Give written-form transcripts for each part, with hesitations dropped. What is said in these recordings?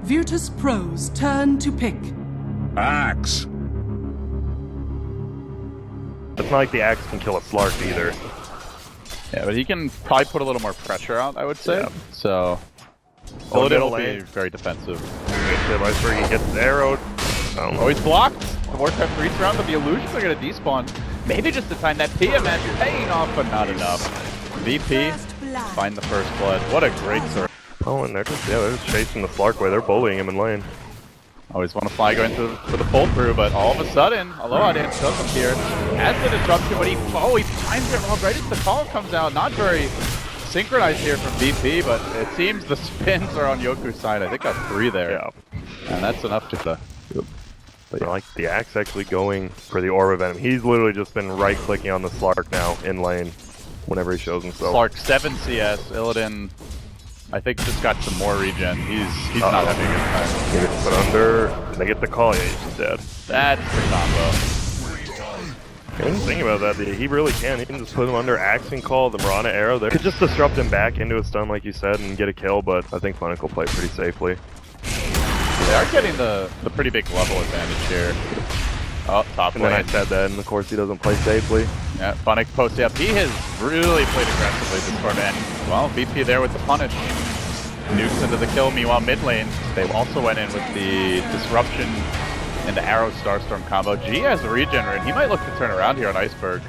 Virtus.pro's turn to pick. Axe. It's not like the Axe can kill a Slark either. Yeah, but he can probably put a little more pressure out, I would say. Yeah. So, middle will be lane. very defensive. Iceberg, he gets arrowed. Oh, he's blocked. The Warcraft 3 round, but the illusions are going to despawn. Maybe just to find that PM match paying off, but not enough. VP, find the first blood. What a great start. Oh, and they're just chasing the Slark away. They're bullying him in lane. Always want to fly going for the pull through, but all of a sudden, Aloha Dance does appear. Has the disruption, but he times it wrong right as the call comes out. Not very synchronized here from VP, but it seems the spins are on Yoku's side. I think got 3 there. Yeah. And that's enough to But I like the Axe actually going for the Orb of Venom. He's literally just been right-clicking on the Slark now in lane whenever he shows himself. Slark 7 CS, Illidan, I think just got some more regen. He's not having a good time. He gets put under, and they get the call, yeah, he's dead. That's the combo. I didn't think about that. He really can. He can just put him under Axe and call, the Mirana arrow there. Could just disrupt him back into a stun like you said and get a kill, but I think Funnick will play pretty safely. They are getting the pretty big level advantage here. Oh, top lane. And then I said that, and of course he doesn't play safely. Yeah, Funnick posting up. He has really played aggressively this part, and well, VP there with the punish. Nukes into the kill. Meanwhile, mid lane, they also went in with the disruption and the arrow Starstorm combo. G has a regenerate. He might look to turn around here on Iceberg.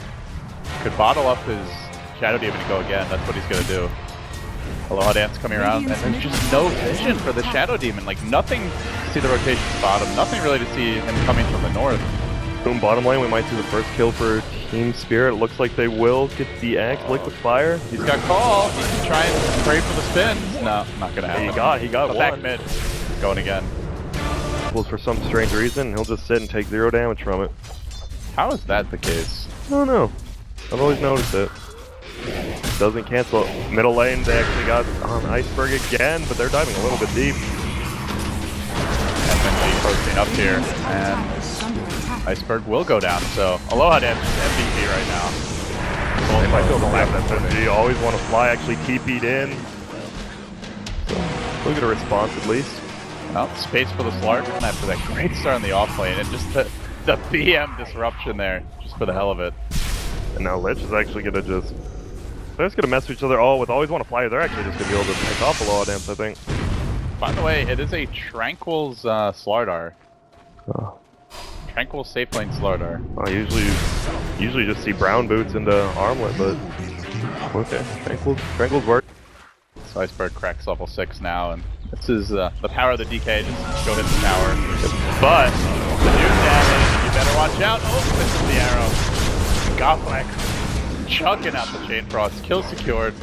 Could bottle up his Shadow Demon and go again. That's what he's gonna do. Aloha Dance coming around, and there's just no vision for the Shadow Demon. Like, nothing to see the rotation bottom, nothing really to see him coming from the north. Boom, bottom lane, we might see the first kill for Team Spirit. It looks like they will get the Axe, Liquid Fire. He's got call. He can try and pray for the spins. No, not gonna happen. He got one. Back mid. Going again. Well, for some strange reason, he'll just sit and take 0 damage from it. How is that the case? I don't know. I've always noticed it. Doesn't cancel. Middle lane, they actually got on Iceberg again, but they're diving a little bit deep. FNG posting up here, and Iceberg will go down, so Aloha Dance is MVP right now. They might go lap FNG, always want to fly, actually TP'd in. So, we'll get a response at least. Well, space for the Slark after that great start on the off lane, and just the BM disruption there, just for the hell of it. And now Lich is actually going to just... They're just going to mess with each other all with always want to fly. They're actually just going to be able to pick off Aloha Dance, I think. By the way, it is a Tranquil's Slardar. Oh. Tranquil safe lane Slardar. I usually just see brown boots into Armlet, but... Okay, Tranquil's work. So Iceberg cracks level 6 now, and this is the power of the DK, just go hit the tower. But, the new damage, you better watch out. Oh, this is the arrow. Gothblack chugging out the Chain Frost, kill secured.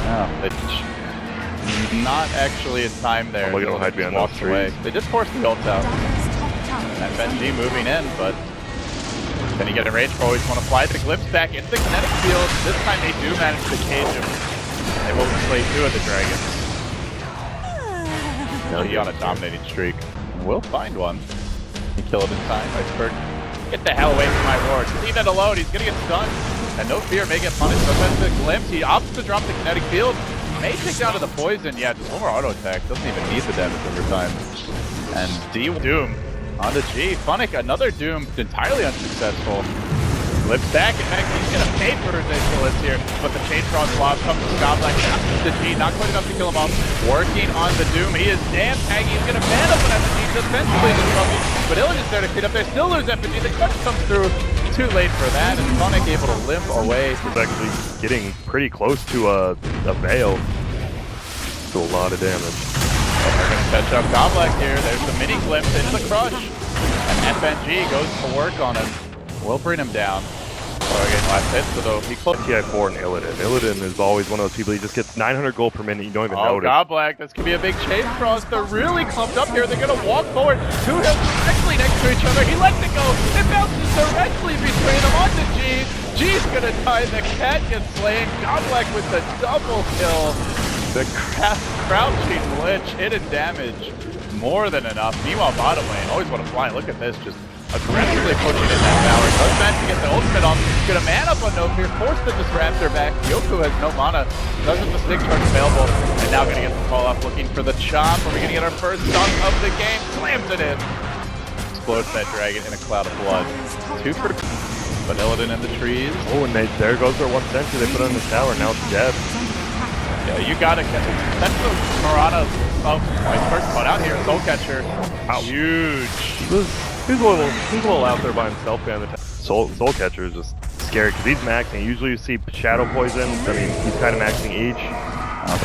Oh, it's not actually in time there. Look at him hide behind those trees. Away. They just forced the ult out. FNG moving in, but then you get a range for always want to fly the Glyphs back into the kinetic field. This time they do manage to cage him. They will slay 2 of the dragons. He on a dominating streak. We'll find one. He kill him in time. Iceberg, get the hell away from my ward. Leave it alone. He's gonna get stunned. And no fear, may get punished. Sometimes the glimpse, he opts to drop the kinetic field. May take down to the poison. Yeah, just one more auto attack. Doesn't even need the damage over time. And D Doom on the G. Funnick, another Doom, entirely unsuccessful. Flips back, in fact, he's gonna pay for his insolence here, but the Chain Frost lob comes to Scott Black, the G, not quite enough to kill him off. Working on the Doom, he is damn taggy, he's gonna ban up an FNG, defensively disrupted, but Illidan is there to clean up there, still lose FNG, the clutch comes through, too late for that, and Funnick able to limp away. He's actually getting pretty close to a Veil. Do a lot of damage. They're gonna catch up Goblak here, there's the mini glimpse into the crush, and FNG goes to work on him. We'll bring him down. Oh, again, last hit, so though he close. TI4 and Illidan. Illidan is always one of those people, he just gets 900 gold per minute, you don't even notice. Goblak, this could be a big Chain Frost. They're really clumped up here. They're gonna walk forward. 2 hills directly next to each other. He lets it go. It bounces directly between them onto G. G's gonna die. The cat gets slain. Goblak with the double kill. The crouching Lich, hidden damage. More than enough. Meanwhile, bottom lane, always want to fly. Look at this, just aggressively pushing in that tower. Does manage to get the ultimate off. Gonna man up on No Fear, force the Disruptor back. Yoku has no mana, doesn't the stick charge available, and now gonna get the call off, looking for the chop. Are we gonna get our first dunk of the game? Slams it in. Explodes that dragon in a cloud of blood. 2 for but Illidan in the trees. Oh, and there goes their 1 sentry they put on the tower, now it's dead. Yeah, you gotta catch it. That's the Marana. Oh, nice first spot out here. Soul Catcher. Wow. Huge. He's a little out there by himself behind the tower. Soul Catcher is just scary because he's maxing. Usually you see Shadow Poison. I mean, he's kind of maxing each.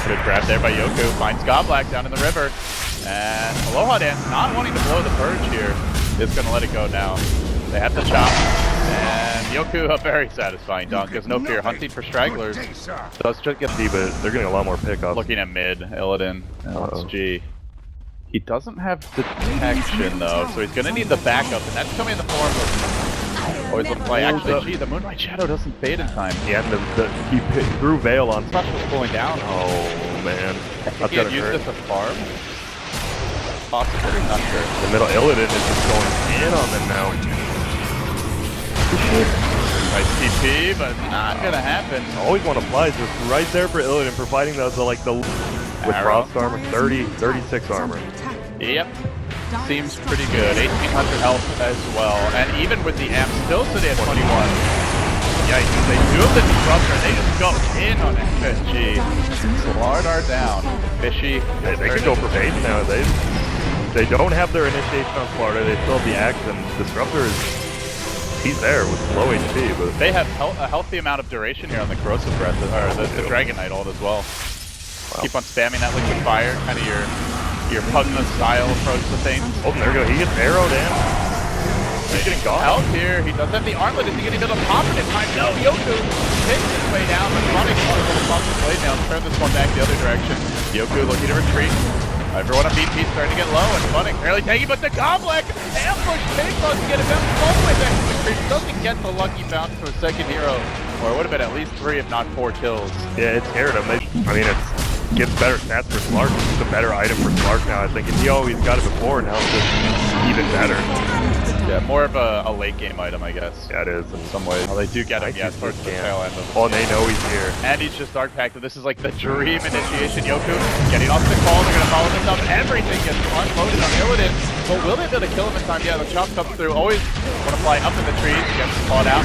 Good grab there by Yoku. Finds Godblack down in the river. And Aloha Dance, not wanting to blow the Purge here, is going to let it go now. They have the chop. And Yoku, a very satisfying dunk. There's No Fear hunting for stragglers. Does just get D, but they're getting a lot more pickups. Looking at mid, Illidan. Wants G. He doesn't have detection though, so he's going to need the backup, and that's coming in the form of always look play. Actually, G, the Moonlight Shadow doesn't fade in time. Yeah, and he threw Veil on. Special's pulling down. Oh man, he had used this to farm. Possibly, not sure. The middle Illidan is just going in on them now. Nice TP, but not gonna happen. Always want to fly, just right there for Illidan for fighting the with frost armor, 36 armor. Yep. Seems pretty good. 1800 health as well. And even with the amp still sitting at 21. Yikes, they do have the disruptor, they just go in on FNG. Slardar down. Fishy. They can go for base now. They don't have their initiation on Slardar, they still have the axe, and Disruptor he's there with low HP, but they have a healthy amount of duration here on the Corrosive Breath, or the Dragon Knight ult as well. Wow. Keep on spamming that liquid fire, kind of your Pugna style approach to things. Oh, there we go. He gets arrowed in. He's getting gone. Health here. He does have the armlet. Is he going to be able to pop it in time? No, Yoku takes his way down, but Sonic is able to pop his way down. Turn this one back the other direction. Yoku looking to retreat. Everyone on BP starting to get low, and Funnick barely taking, but the Goblet ambush takes on to get it back all the way back to the creep. Doesn't get the lucky bounce to a second hero, or it would have been at least 3 if not 4 kills. Yeah, it scared him. I mean, it gives better stats for Slark. It's a better item for Slark now, I think. And he always got it before, now it's just even better. Yeah, more of a late game item, I guess. Yeah, it is in some ways. Well, they do get him, yeah, towards the tail end of Oh, and they know he's here. And he's just Dark Pact. This is like the dream initiation. Yoku getting off the call. They're going to follow this up. Everything gets unloaded on Illidan. But will they be able to kill him in time? Yeah, the chop comes through. Always want to fly up in the trees. Gets called out.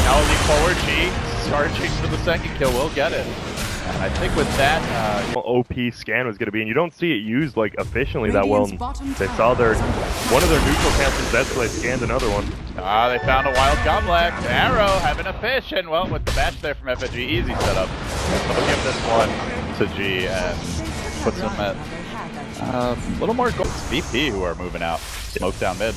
Now leap forward. G charging for the second kill. Will get it. And I think with that, OP scan was going to be, and you don't see it used like efficiently that well. They saw one of their neutral cancers dead, so they scanned another one. They found a wild Goblet. Arrow having a fish, and well, with the bash there from FNG, easy setup. So they'll give this one to G and puts them at a little more gold. VP who are moving out. Smoke down mid.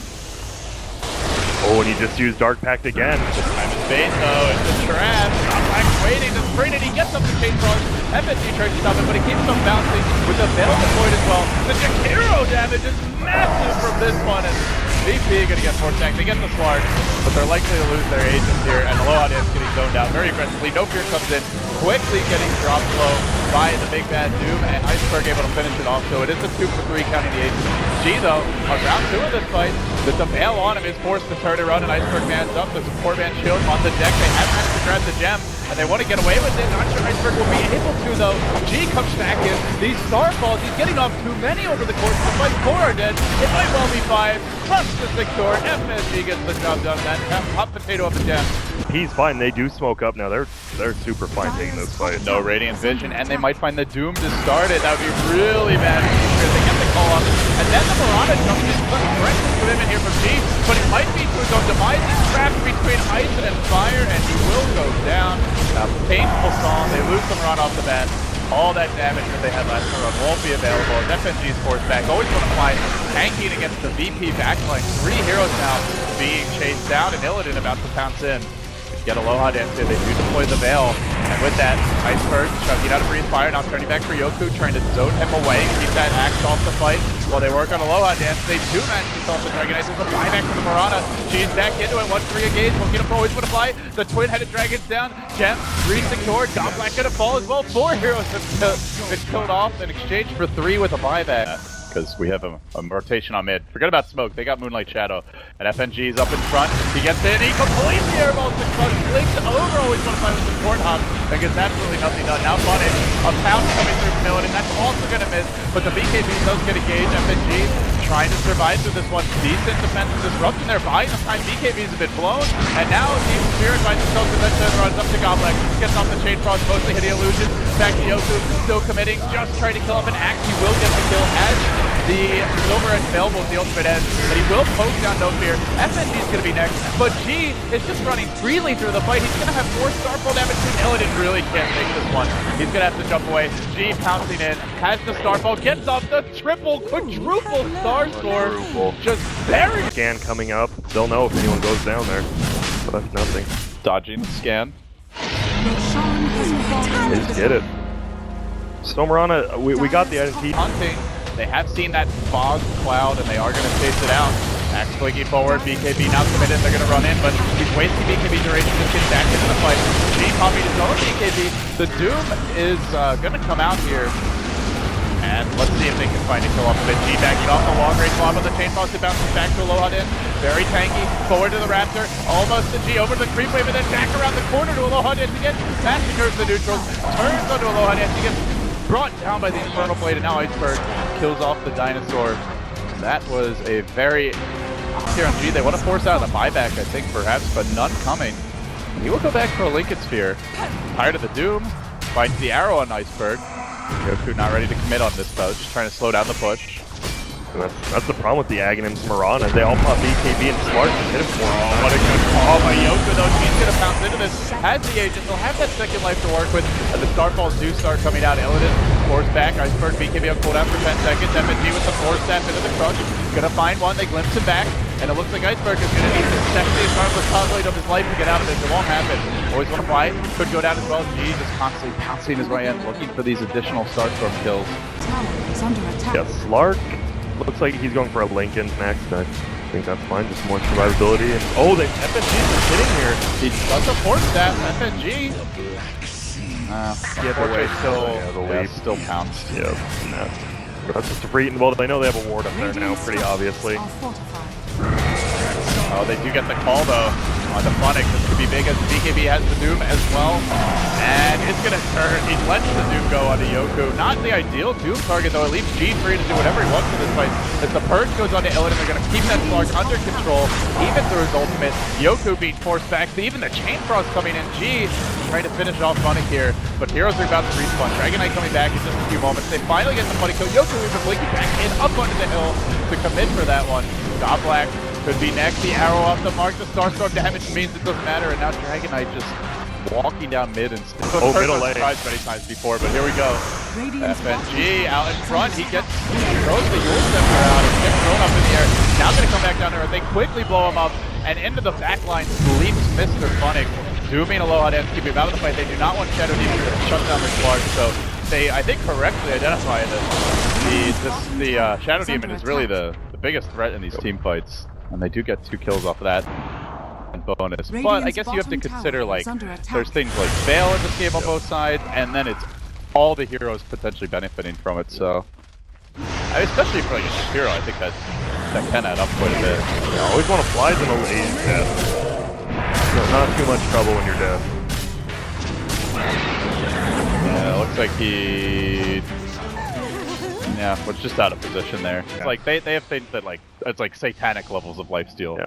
Oh, and he just used Dark Pact again. This time it's bait though, it's a trap. Godblack's waiting, it's free, and he gets up the chainsaw. FNG tries to stop it, but he keeps on bouncing with the Veil deployed as well. The Jakiro damage is massive from this one, and VP gonna get force tank. They get the Slark, but they're likely to lose their agents here, and Aloha is getting zoned out very aggressively. No Fear comes in, quickly getting dropped low by the big bad Doom, and Iceberg able to finish it off, so it is a 2 for 3 counting the agents. G though, on round 2 of this fight, with the Veil on him is forced to turn around, and Iceberg mans up. There's a 4-man shield on the deck. They have managed to grab the gem, and they want to get away with it. Not sure Iceberg will be able to though. G comes back in. These Starfalls, he's getting off too many over the course. The fight 4 are dead. It might well be 5. Plus the sector. FSG gets the job done. That hot potato of the gem. He's fine. They do smoke up now. They're super fine taking this fight. No Radiant Vision, and they might find the Doom to start it. That would be really bad if they get the call up. And then the Mirana jumps in. Aggressive commitment here from G, but it might be to his own demise. He's trapped between ice and fire, and he will go down. Painful song. They lose the Mirana off the bat. All that damage that they had last run won't be available. FNG's forced back. Always want to fly tanking against the VP backline. 3 heroes now being chased down, and Illidan about to pounce in. Get Aloha Dance here. They do deploy the Veil. And with that, Iceberg chugging out a Breeze Fire. Now turning back for Yoku, trying to zone him away. Keep that axe off the fight while they work on Aloha Dance. They do manage to solve the Dragon Ice. There's a buyback from the Mirana. She's back into it. 1-3 engage. Looking for always want to fly. The twin-headed dragon's down. Gem, 3 secured. Godblack gonna fall as well. 4 heroes have been killed off in exchange for 3 with a buyback. because we have a rotation on mid. Forget about smoke, they got Moonlight Shadow. And FNG is up in front, he gets in, he completely airballs the Crush, blinks over, always want to find with the support hop, and gets absolutely nothing done. Now Funny, a pound coming through from Illidan, that's also going to miss, but the BKB does get engaged. FNG trying to survive through this one. Decent defensive disruption there, buying the time. BKBs have been blown, and now Team Spirit finds himself to then runs up to Goblek, gets off the Chain Frost, mostly hitting Illusion, back to Yoku, still committing, just trying to kill off an Axe. He will get the kill as the Silver is available with the ultimate end, but he will poke down No Fear. FNG is going to be next, but G is just running freely through the fight. He's going to have 4 Starfall damage. Illidan really can't take this one. He's going to have to jump away. G pouncing in, has the Starfall, gets off the triple, quadruple star score. Just very Scan coming up. They'll know if anyone goes down there. But that's nothing. dodging the scan. They just get it. So Mirana, we got the INT. Hunting. They have seen that fog cloud and they are going to chase it out. Axe flanking forward, BKB now committed, they're going to run in, but he's wasting BKB duration, just getting back into the fight. G popping his own BKB. The Doom is going to come out here. And let's see if they can find a kill off of it. G backing off the long range lob on the Chain Frost, it bounces back to Aloha in. Very tanky, forward to the Raptor, almost to G, over to the creep wave, and then back around the corner to Aloha in to get massacres the neutrals, turns onto Aloha in to get brought down by the Infernal Blade, and now Iceberg kills off the Dinosaur. That was a very... Here on G, they want to force out a buyback, I think, perhaps, but none coming. He will go back for a Lincoln Sphere. Tired of the Doom, finds the arrow on Iceberg. Yoku not ready to commit on this though, just trying to slow down the push. And that's the problem with the Aghanims Mirana. They all pop BKB and Smart and hit him for him. What a good call by Yoku though. She's going to pounce into this. Has the agent. They'll have that second life to work with. The Starfalls do start coming out. Illidan force back. Iceberg BKB on cooldown for 10 seconds. FNG with the force step into the Crush. Going to find one. They glimpse him back. And it looks like Iceberg is going to need the sexiest armless cosplay of his life to get out of this. It won't happen. Always want to fly. Could go down as well. G just constantly pouncing his way in, looking for these additional Starstorm kills. Yeah, Slark looks like he's going for a Lincoln next. I think that's fine. Just more survivability. And oh, they FNG is hitting here. He does a force step. FNG. Still pounced. Yeah, that's just a free. Well, they know they have a ward up there now, pretty obviously. Oh, they do get the call though on the Phonic. This could be big as BKB has the Doom as well. And it's gonna turn. He lets the Doom go onto Yoku. Not the ideal Doom target though. It leaves G free to do whatever he wants in this fight. As the Purge goes onto Illidan, they're gonna keep that Slark under control, even through his ultimate. Yoku being forced back. Even the Chain Frost coming in. G trying to finish off Phonic here. But Heroes are about to respawn. Dragon Knight coming back in just a few moments. They finally get the Phonic kill. Yoku even blinking back in up onto the hill to commit for that one. Goblek could be next. The arrow off the mark. The Starstorm damage means it doesn't matter. And now Dragon Knight just walking down mid and still middle lane. Surprised many times before, but here we go. FNG out in front. He throws the Yule Scepter out and gets thrown up in the air. Now going to come back down there. They quickly blow him up and into the back line leaps Mr. Phonic. Dooming Aloha and keeping him out of the fight. They do not want Shadow Demon to shut down the Clark, so they, I think, correctly identify that the Shadow Demon is really the biggest threat in these team fights, and they do get 2 kills off of that and bonus. But I guess you have to consider, like, there's things like Veil in this game on both sides, and then it's all the heroes potentially benefiting from it, so... especially for like a hero, I think that can add up quite a bit. You always want to fly to the lane, death. So not too much trouble when you're dead. Yeah, it looks like he... Yeah, was just out of position there. It's like they have things that like it's like satanic levels of lifesteal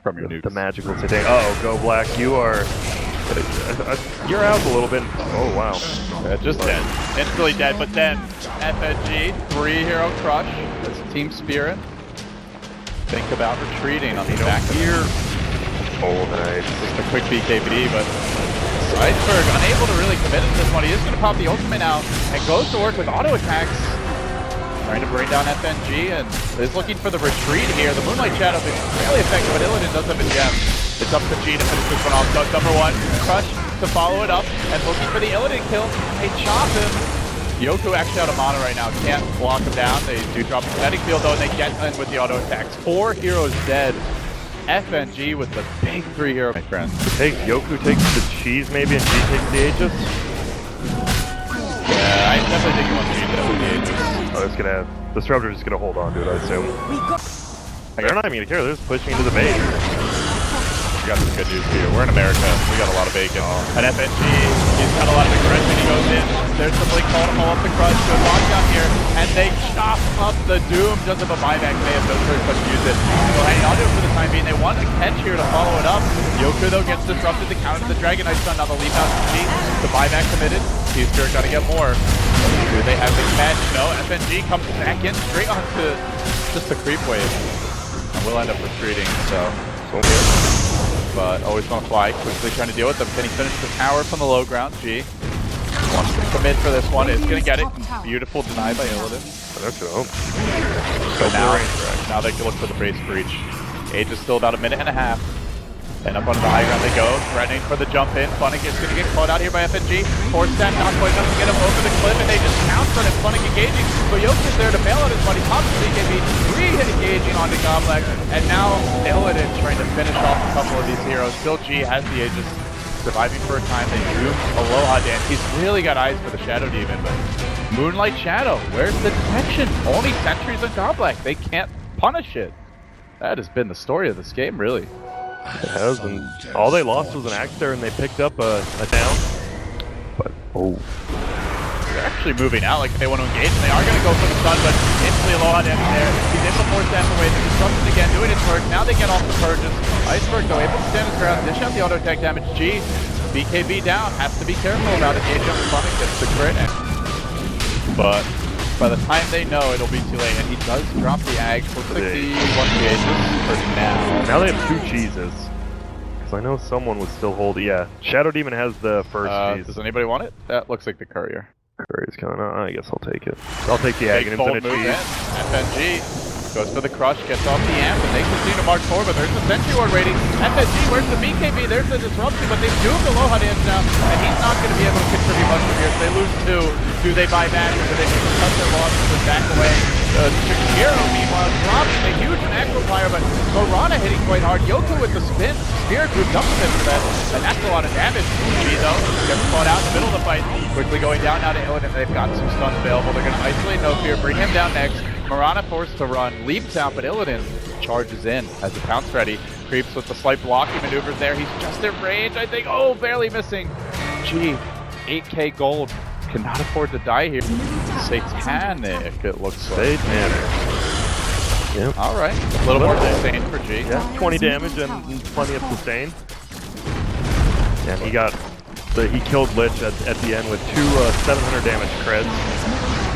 from your nukes. The magical satanic. Oh, go black. You are. You're out a little bit. Oh wow. Yeah, just dead. Instantly dead. But then FNG 3-hero crush. That's Team Spirit. Think about retreating on the back here. Oh nice. Just a quick BKB, but Iceberg unable to really commit into this one. He is going to pop the ultimate out and goes to work with auto attacks. Trying to bring down FNG and is looking for the retreat here. The Moonlight Shadow is really effective, but Illidan does have a gem. It's up to G to finish this one off. So number 1, Crush to follow it up and looking for the Illidan kill. They chop him. Yoku actually out of mana right now. Can't block him down. They do drop the kinetic field though, and they get in with the auto attacks. 4 heroes dead. FNG with the big 3-hero, my friends. Yoku takes the cheese maybe, and G takes the Aegis? Yeah, I definitely think he wants G to have the Aegis. Oh, just gonna, Disruptor's just gonna hold on to it, I assume. They're not even gonna care, they're just pushing into the base. We got some good news here. We're in America. We got a lot of bacon. And FNG, he's got a lot of aggression. He goes in. There's the blink call to follow up the crush. Good lockdown here. And they chop up the Doom. Does have a buyback. They have no choice but to use it. So hanging on to it for the time being. They want a catch here to follow it up. Yoku, though, gets disrupted to counter the Dragon Knight stun. Now the leap out to G. The buyback committed. T-Spirit got to get more. Do they have the catch? No. FNG comes back in straight onto just the creep wave. And we'll end up retreating, so but always gonna fly, quickly trying to deal with them. Can he finish the tower from the low ground? G wants to commit for this one, is gonna get it. Beautiful deny by Illidan. So now they can look for the base breach. Age is still about a minute and a half. And up onto the high ground they go, threatening for the jump in. Funnick is going to get caught out here by FNG. Force stack not quite enough to get him over the cliff, and they just pounce on it. Funnick engaging. So Yoku's there to bail out his buddy. Pops the DKB, 3-hit engaging onto Goblex. And now Illidan trying to finish off a couple of these heroes. Still G has the Aegis, surviving for a time. They do Aloha dance. He's really got eyes for the Shadow Demon, but Moonlight Shadow, where's the detection? Only sentries on Goblex. They can't punish it. That has been the story of this game, really. It has, and all they lost was an axe there, and they picked up a down. But they're actually moving out like they want to engage, and they are going to go for the stun, but instantly Aloha damage there. He's able to force that away. The disruption again, doing its work. Now they get off the purges. Iceberg though able to stand his ground, dish out the auto attack damage. G, BKB down. Has to be careful about it. Gage jump Funnick gets the crit, but by the time they know, it'll be too late, and he does drop the ag for 61 gauges for now. Now they have 2 cheeses. Because I know someone was still holding. Yeah, Shadow Demon has the first cheese. Does anybody want it? That looks like the courier. Courier's coming out. I guess I'll take it. I'll take the ag and infinite cheese. FNG goes for the crush, gets off the amp, and they continue to march forward, but there's the Sentry Ward waiting. FNG, where's the BKB? There's the disruption, but they've doomed Aloha dance now, and he's not going to be able to contribute much from here. So they lose 2. Do they buy back, or do they cut their losses and back away? Shakiro, meanwhile, dropping a huge macro fire, but Morana hitting quite hard. Yoku with the spin. Spear grouped up with him for that, and that's a lot of damage. G, though, gets caught out in the middle of the fight. Quickly going down now to Illidan. They've got some stuns available. They're going to isolate No Fear, bring him down next. Morana forced to run, leaps out, but Illidan charges in, has the pounce ready. Creeps with the slight blocking maneuvers there. He's just in range, I think. Oh, barely missing. G, 8k gold. Cannot afford to die here. Satanic, it looks like. Satanic. Yep. Alright, a little more sustain for G. Yeah, 20 damage and plenty of sustain. And he killed Lich at the end with 2 700 damage creds.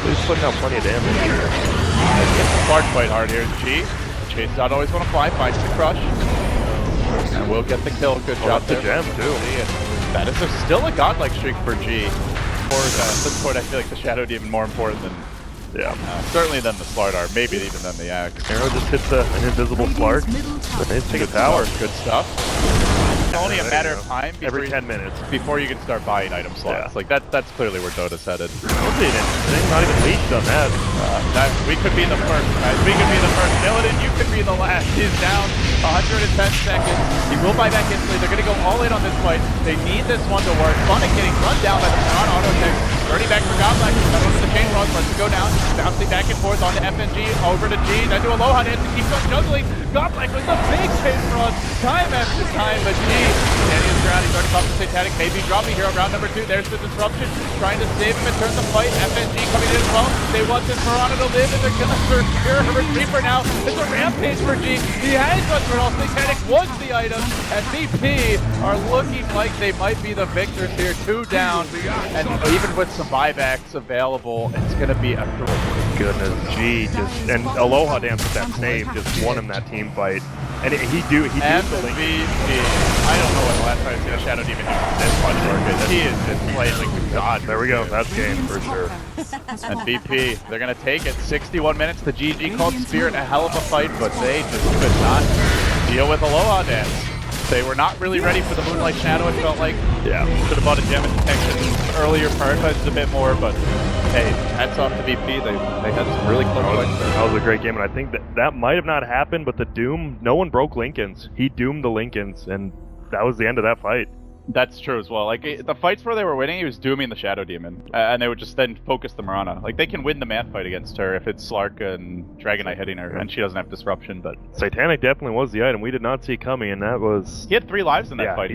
So he's putting out plenty of damage here. Gets sparked quite hard here. G chases out, always want to fly, finds the crush. And we'll get the kill. Good job there. That's the gem too. That is still a godlike streak for G. At this point, I feel like the Shadow Demon more important than, certainly than the Slardar, maybe even than the Axe. Arrow just hits an invisible Slart. They take a tower. Good stuff. It's only a matter of time every 10 minutes before you can start buying item slots. Like that's clearly where Dota's headed. They're not even leached on that. We could be the first, guys. We could be the first. Illidan, you could be the last. He's down 110 seconds. He will buy back instantly. They're going to go all in on this fight. They need this one to work. Funnick getting run down by the Piranha auto tech. Turning back for Godblack. Got over the chain run. Starts to go down. Bouncing back and forth onto FNG. Over to G. Then to Aloha dance. He keeps on juggling. Godblack with a big chain run. Time after time. But G standing his ground. He's already popped the Satanic. Maybe dropping here on round number 2. There's the disruption. Trying to save him and turn the fight. FNG coming in as well. They want this Piranha to live, and they're going to secure her Reaper now. It's a rampage for G. He has one for all. Satanic was the item, and VP are looking like they might be the victors here. 2 down, and even with some buybacks available, it's going to be a goodness. G just, and Aloha dance with that save just won him that team fight. And he do the MVP. I don't know when the last time I've seen a Shadow Demon do this much work. He is just playing like a god. There we go. That's game for sure. And VP, they're going to take it. 61 minutes. The GG called Spirit a hell of a fight, but they just could not deal with Aloha dance. They were not really ready for the Moonlight Shadow, it felt like. Yeah, should have bought a gem and detection earlier, prioritized a bit more, but hey, hats off to VP. They had some really close fights there. That was a great game, and I think that might have not happened, but the Doom, no one broke Lincolns. He doomed the Lincolns, and that was the end of that fight. That's true as well. Like, the fights where they were winning, he was dooming the Shadow Demon. And they would just then focus the Mirana. Like, they can win the man fight against her if it's Slark and Dragon Knight hitting her, and she doesn't have disruption, but... Satanic definitely was the item we did not see coming, and that was... He had 3 lives in that fight.